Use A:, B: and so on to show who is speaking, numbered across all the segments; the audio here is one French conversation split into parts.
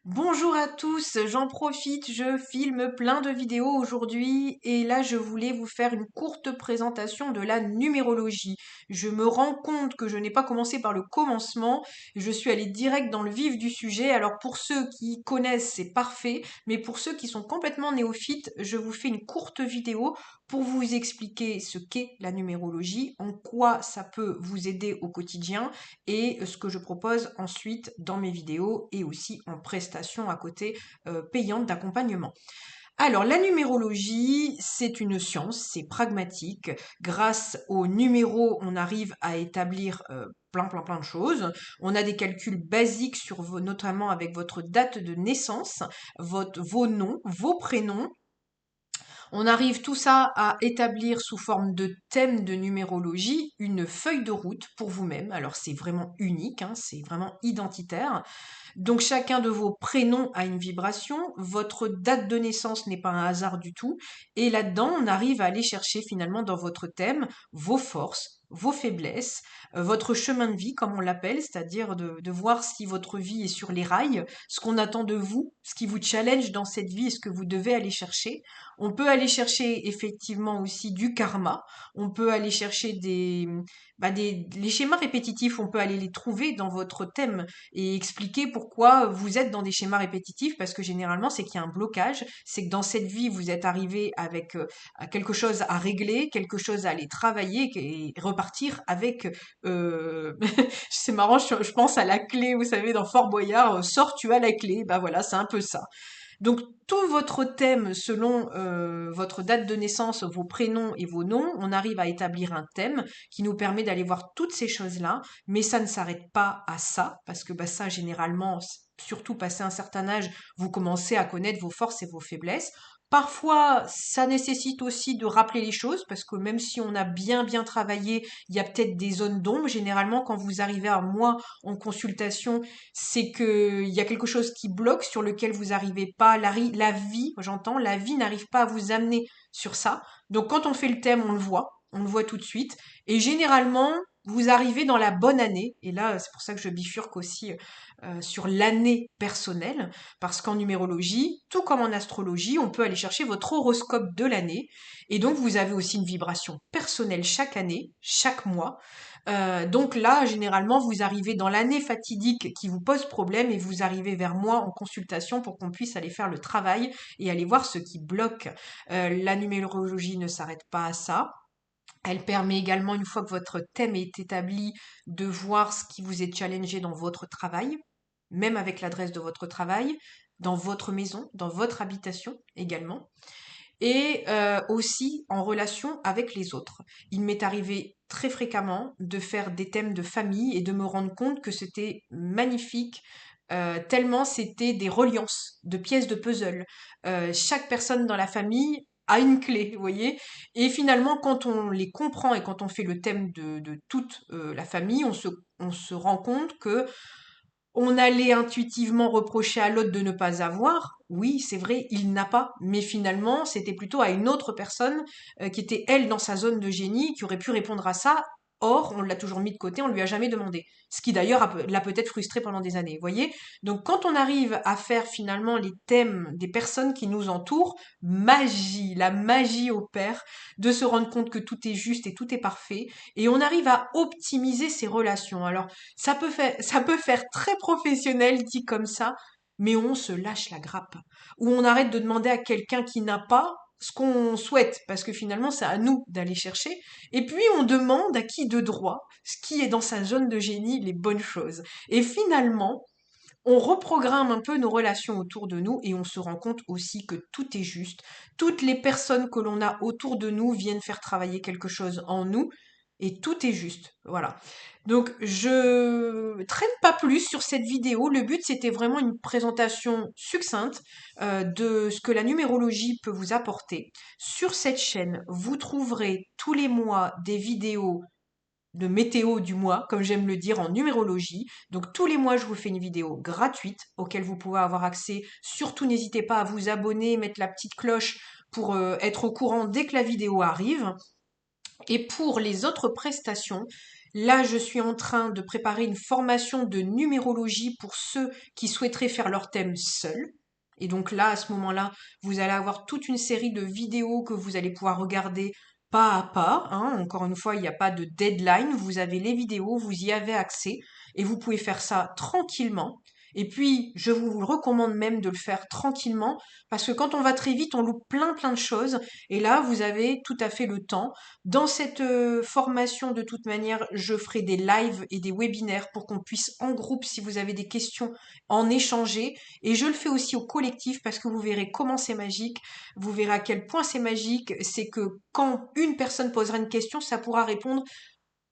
A: Bonjour à tous, j'en profite, je filme plein de vidéos aujourd'hui et là je voulais vous faire une courte présentation de la numérologie. Je me rends compte que je n'ai pas commencé par le commencement, je suis allée direct dans le vif du sujet. Alors pour ceux qui connaissent, c'est parfait, mais pour ceux qui sont complètement néophytes, je vous fais une courte vidéo pour vous expliquer ce qu'est la numérologie, en quoi ça peut vous aider au quotidien et ce que je propose ensuite dans mes vidéos et aussi en prestations à côté payantes d'accompagnement. Alors, la numérologie, c'est une science, c'est pragmatique. Grâce aux numéros, on arrive à établir plein de choses. On a des calculs basiques sur notamment avec votre date de naissance, vos noms, vos prénoms. On arrive tout ça à établir sous forme de thème de numérologie une feuille de route pour vous-même. Alors c'est vraiment unique, hein, c'est vraiment identitaire. Donc chacun de vos prénoms a une vibration, votre date de naissance n'est pas un hasard du tout, et là-dedans on arrive à aller chercher finalement dans votre thème vos forces, vos faiblesses, votre chemin de vie comme on l'appelle, c'est-à-dire de voir si votre vie est sur les rails, ce qu'on attend de vous, ce qui vous challenge dans cette vie et ce que vous devez aller chercher. On peut aller chercher effectivement aussi du karma, on peut aller chercher les schémas répétitifs, on peut aller les trouver dans votre thème et expliquer pourquoi vous êtes dans des schémas répétitifs, parce que généralement c'est qu'il y a un blocage, c'est que dans cette vie vous êtes arrivé avec quelque chose à régler, quelque chose à aller travailler et repartir avec c'est marrant, je pense à la clé, vous savez, dans Fort Boyard, sors, tu as la clé, bah voilà, c'est un peu ça. Donc tout votre thème selon votre date de naissance, vos prénoms et vos noms, on arrive à établir un thème qui nous permet d'aller voir toutes ces choses-là, mais ça ne s'arrête pas à ça, parce que bah, ça généralement, surtout passé un certain âge, vous commencez à connaître vos forces et vos faiblesses. Parfois, ça nécessite aussi de rappeler les choses, parce que même si on a bien travaillé, il y a peut-être des zones d'ombre. Généralement, quand vous arrivez à moi en consultation, c'est que il y a quelque chose qui bloque sur lequel vous n'arrivez pas, la vie, j'entends, la vie n'arrive pas à vous amener sur ça. Donc quand on fait le thème, on le voit tout de suite. Et généralement, vous arrivez dans la bonne année. Et là, c'est pour ça que je bifurque aussi sur l'année personnelle, parce qu'en numérologie, tout comme en astrologie, on peut aller chercher votre horoscope de l'année. Et donc, vous avez aussi une vibration personnelle chaque année, chaque mois. Donc là, généralement, vous arrivez dans l'année fatidique qui vous pose problème et vous arrivez vers moi en consultation pour qu'on puisse aller faire le travail et aller voir ce qui bloque. La numérologie ne s'arrête pas à ça. Elle permet également, une fois que votre thème est établi, de voir ce qui vous est challengé dans votre travail, même avec l'adresse de votre travail, dans votre maison, dans votre habitation également et aussi en relation avec les autres. Il m'est arrivé très fréquemment de faire des thèmes de famille et de me rendre compte que c'était magnifique, tellement c'était des reliances de pièces de puzzle. Chaque personne dans la famille a une clé, vous voyez. Et finalement, quand on les comprend et quand on fait le thème de toute la famille, on se rend compte que on allait intuitivement reprocher à l'autre de ne pas avoir. Oui, c'est vrai, il n'a pas. Mais finalement, c'était plutôt à une autre personne qui était, elle, dans sa zone de génie, qui aurait pu répondre à ça. Or, on l'a toujours mis de côté, on lui a jamais demandé. Ce qui d'ailleurs l'a peut-être frustré pendant des années, vous voyez. Donc quand on arrive à faire finalement les thèmes des personnes qui nous entourent, magie, la magie opère de se rendre compte que tout est juste et tout est parfait. Et on arrive à optimiser ces relations. Alors, ça peut faire très professionnel dit comme ça, mais on se lâche la grappe. Ou on arrête de demander à quelqu'un qui n'a pas ce qu'on souhaite, parce que finalement c'est à nous d'aller chercher. Et puis on demande à qui de droit, ce qui est dans sa zone de génie, les bonnes choses. Et finalement, on reprogramme un peu nos relations autour de nous et on se rend compte aussi que tout est juste. Toutes les personnes que l'on a autour de nous viennent faire travailler quelque chose en nous et tout est juste. Voilà. Donc je traîne pas plus sur cette vidéo. Le but c'était vraiment une présentation succincte de ce que la numérologie peut vous apporter. Sur cette chaîne, vous trouverez tous les mois des vidéos de météo du mois, comme j'aime le dire en numérologie. Donc tous les mois, je vous fais une vidéo gratuite auquel vous pouvez avoir accès. Surtout, n'hésitez pas à vous abonner, mettre la petite cloche pour être au courant dès que la vidéo arrive. Et pour les autres prestations, Là, je suis en train de préparer une formation de numérologie pour ceux qui souhaiteraient faire leur thème seuls. Et donc là, à ce moment-là, vous allez avoir toute une série de vidéos que vous allez pouvoir regarder pas à pas, hein. Encore une fois, il n'y a pas de deadline. Vous avez les vidéos, vous y avez accès et vous pouvez faire ça tranquillement. Et puis, je vous recommande même de le faire tranquillement parce que quand on va très vite, on loupe plein de choses. Et là, vous avez tout à fait le temps. Dans cette formation, de toute manière, je ferai des lives et des webinaires pour qu'on puisse en groupe, si vous avez des questions, en échanger. Et je le fais aussi au collectif parce que vous verrez comment c'est magique. Vous verrez à quel point c'est magique. C'est que quand une personne posera une question, ça pourra répondre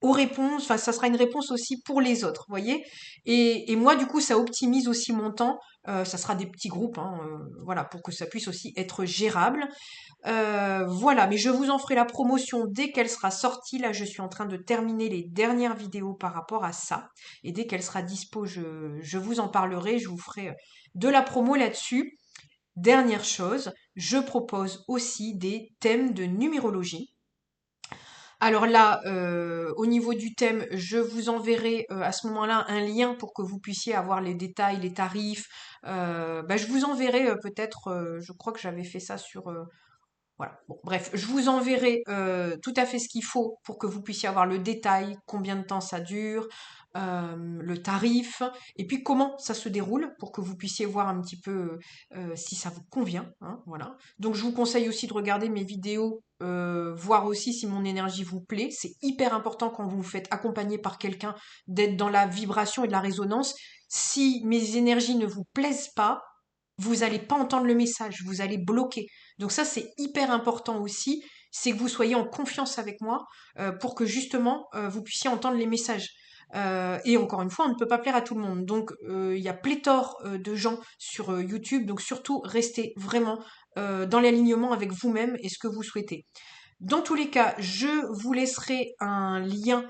A: aux réponses, enfin ça sera une réponse aussi pour les autres, voyez. Et moi du coup ça optimise aussi mon temps. Ça sera des petits groupes, hein, voilà, pour que ça puisse aussi être gérable. Voilà, mais je vous en ferai la promotion dès qu'elle sera sortie. Là, je suis en train de terminer les dernières vidéos par rapport à ça. Et dès qu'elle sera dispo, je vous en parlerai. Je vous ferai de la promo là-dessus. Dernière chose, je propose aussi des thèmes de numérologie. Alors là, au niveau du thème, je vous enverrai à ce moment-là un lien pour que vous puissiez avoir les détails, les tarifs. Je vous enverrai peut-être, je crois que j'avais fait ça sur, voilà. Bon, bref, je vous enverrai tout à fait ce qu'il faut pour que vous puissiez avoir le détail, combien de temps ça dure, le tarif, et puis comment ça se déroule pour que vous puissiez voir un petit peu si ça vous convient, hein, voilà. Donc je vous conseille aussi de regarder mes vidéos, voir aussi si mon énergie vous plaît. C'est hyper important quand vous vous faites accompagner par quelqu'un d'être dans la vibration et de la résonance. Si mes énergies ne vous plaisent pas, vous n'allez pas entendre le message, vous allez bloquer. Donc ça, c'est hyper important aussi, c'est que vous soyez en confiance avec moi pour que justement vous puissiez entendre les messages. Et encore une fois, on ne peut pas plaire à tout le monde. Donc il y a pléthore de gens sur YouTube, donc surtout restez vraiment dans l'alignement avec vous-même et ce que vous souhaitez. Dans tous les cas, je vous laisserai un lien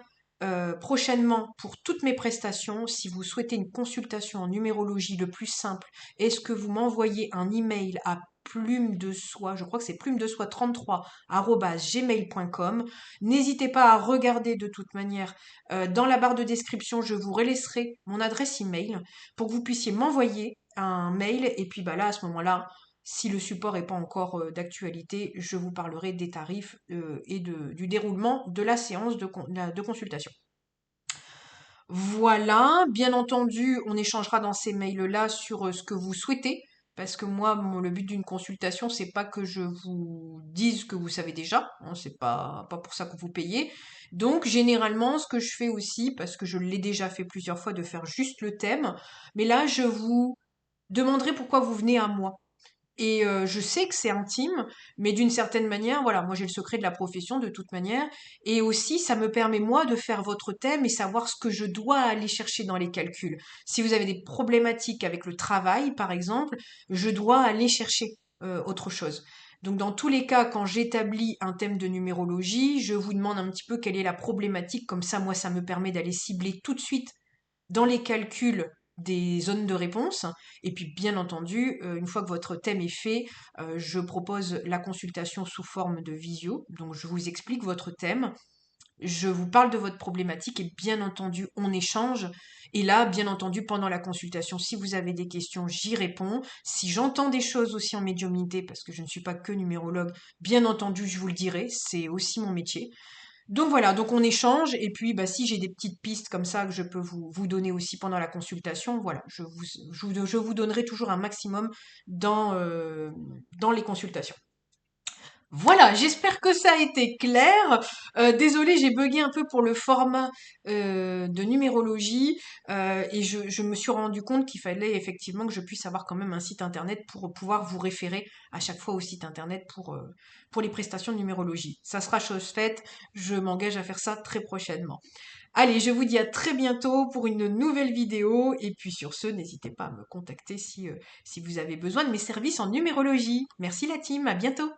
A: prochainement pour toutes mes prestations. Si vous souhaitez une consultation en numérologie, le plus simple, est-ce que vous m'envoyez un email à plume de soie, je crois que c'est plume de soie 33@gmail.com. N'hésitez pas à regarder de toute manière dans la barre de description, je vous relaisserai mon adresse email pour que vous puissiez m'envoyer un mail et puis bah là à ce moment-là si le support n'est pas encore d'actualité, je vous parlerai des tarifs et du déroulement de la séance de consultation. Voilà, bien entendu, on échangera dans ces mails-là sur ce que vous souhaitez, parce que moi, le but d'une consultation, c'est pas que je vous dise que vous savez déjà, hein, c'est pas pour ça que vous payez. Donc, généralement, ce que je fais aussi, parce que je l'ai déjà fait plusieurs fois, de faire juste le thème, mais là, je vous demanderai pourquoi vous venez à moi. Et je sais que c'est intime, mais d'une certaine manière, voilà, moi j'ai le secret de la profession de toute manière, et aussi ça me permet moi de faire votre thème et savoir ce que je dois aller chercher dans les calculs. Si vous avez des problématiques avec le travail, par exemple, je dois aller chercher autre chose. Donc dans tous les cas, quand j'établis un thème de numérologie, je vous demande un petit peu quelle est la problématique, comme ça moi ça me permet d'aller cibler tout de suite dans les calculs des zones de réponse. Et puis, bien entendu, une fois que votre thème est fait, je propose la consultation sous forme de visio. Donc, je vous explique votre thème, je vous parle de votre problématique et bien entendu, on échange. Et là, bien entendu, pendant la consultation, si vous avez des questions, j'y réponds. Si j'entends des choses aussi en médiumnité, parce que je ne suis pas que numérologue, bien entendu, je vous le dirai, c'est aussi mon métier. Donc voilà, donc on échange et puis bah, si j'ai des petites pistes comme ça que je peux vous donner aussi pendant la consultation, voilà, je vous donnerai toujours un maximum dans les consultations. Voilà, j'espère que ça a été clair. Désolée, j'ai bugué un peu pour le format de numérologie et je me suis rendu compte qu'il fallait effectivement que je puisse avoir quand même un site internet pour pouvoir vous référer à chaque fois au site internet pour les prestations de numérologie. Ça sera chose faite, je m'engage à faire ça très prochainement. Allez, je vous dis à très bientôt pour une nouvelle vidéo et puis sur ce, n'hésitez pas à me contacter si vous avez besoin de mes services en numérologie. Merci la team, à bientôt.